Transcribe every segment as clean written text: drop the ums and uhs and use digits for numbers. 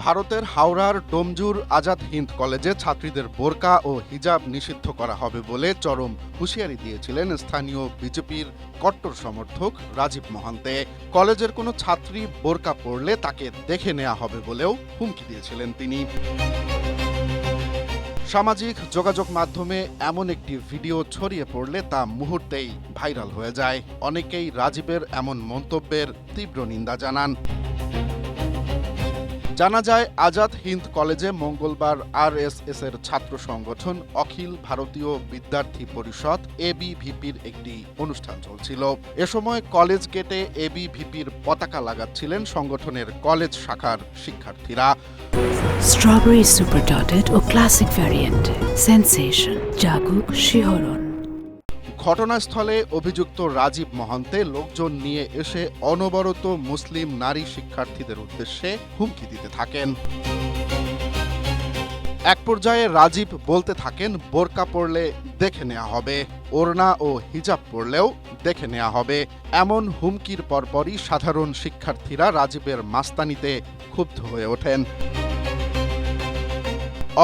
ভারতের হাওড়ার ডোমজুর আজাদ হিন্দ কলেজে ছাত্রীদের বোরকা ও হিজাব নিষিদ্ধ করা হবে বলে চরম হুঁশিয়ারি দিয়েছিলেন স্থানীয় বিজেপির কট্টর সমর্থক রাজীব মহান্তে। কলেজের কোনো ছাত্রী বোরকা পরলে তাকে দেখে নেওয়া হবে বলেও হুমকি দিয়েছিলেন তিনি। সামাজিক যোগাযোগ মাধ্যমে এমন একটি ভিডিও ছড়িয়ে পড়লে তা মুহূর্তেই ভাইরাল হয়ে যায়। অনেকেই রাজীবের এমন মন্তব্যের তীব্র নিন্দা জানান। জানা যায়, আজাদ হিন্দ কলেজে মঙ্গলবার আরএসএস এর ছাত্র সংগঠন অখিল ভারতীয় বিদ্যার্থী পরিষদ এবিভিপির একটি অনুষ্ঠান চলছিল। এ সময় কলেজ গেটে এবিভিপির পতাকা লাগাচ্ছিলেন সংগঠনের কলেজ শাখার শিক্ষার্থীরা। স্ট্রবেরি সুপার ডটেড ও ক্লাসিক ভ্যারিয়েন্ট সেন্সেশন জাগুক শিহরণ। ঘটনাস্থলে অভিযুক্ত রাজীব মহান্তে লোকজন নিয়ে এসে অনবরত মুসলিম নারী শিক্ষার্থীদের উদ্দেশ্যে হুমকি দিতে থাকেন। এক পর্যায়ে রাজীব বলতে থাকেন, বোরকা পরলে দেখে নেওয়া হবে, ওড়না ও হিজাব পরলেও দেখে নেওয়া হবে। এমন হুমকির পরপরই সাধারণ শিক্ষার্থীরা রাজীবের মাস্তানিতে ক্ষুব্ধ হয়ে ওঠেন।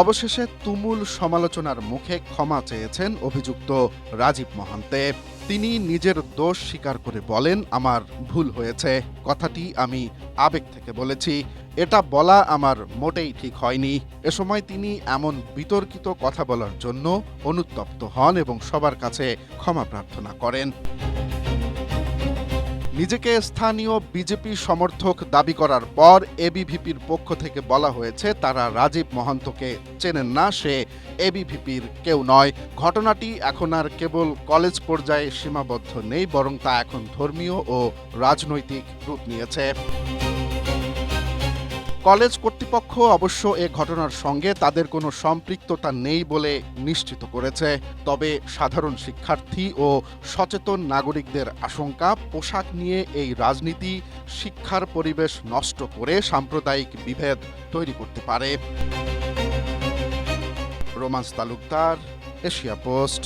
অবশেষে তুমুল সমালোচনার মুখে ক্ষমা চেয়েছেন অভিযুক্ত রাজীব মহান্তে। তিনি নিজের দোষ স্বীকার করে বলেন, আমার ভুল হয়েছে, কথাটি আমি আবেগ থেকে বলেছি, এটা বলা আমার মোটেই ঠিক হয়নি। এ সময় তিনি এমন বিতর্কিত কথা বলার জন্য অনুতপ্ত হন এবং সবার কাছে ক্ষমা প্রার্থনা করেন। নিজেকে স্থানীয় বিজেপি সমর্থক দাবি করার পর এবিভিপির পক্ষ থেকে বলা হয়েছে তারা রাজীব মহান্তকে চেনেন না, সে এবিভিপির কেউ নয়। ঘটনাটি এখন আর কেবল কলেজ পর্যায়ে সীমাবদ্ধ নেই, বরং তা এখন ধর্মীয় ও রাজনৈতিক রূপ নিয়েছে। কলেজ কর্তৃপক্ষ অবশ্য এ ঘটনার সঙ্গে তাদের কোনো সম্পৃক্ততা নেই বলে নিশ্চিত করেছে। তবে সাধারণ শিক্ষার্থী ও সচেতন নাগরিকদের আশঙ্কা, পোশাক নিয়ে এই রাজনীতি শিক্ষার পরিবেশ নষ্ট করে সাম্প্রদায়িক বিভেদ তৈরি করতে পারে। Romance Talukdar, Asia post.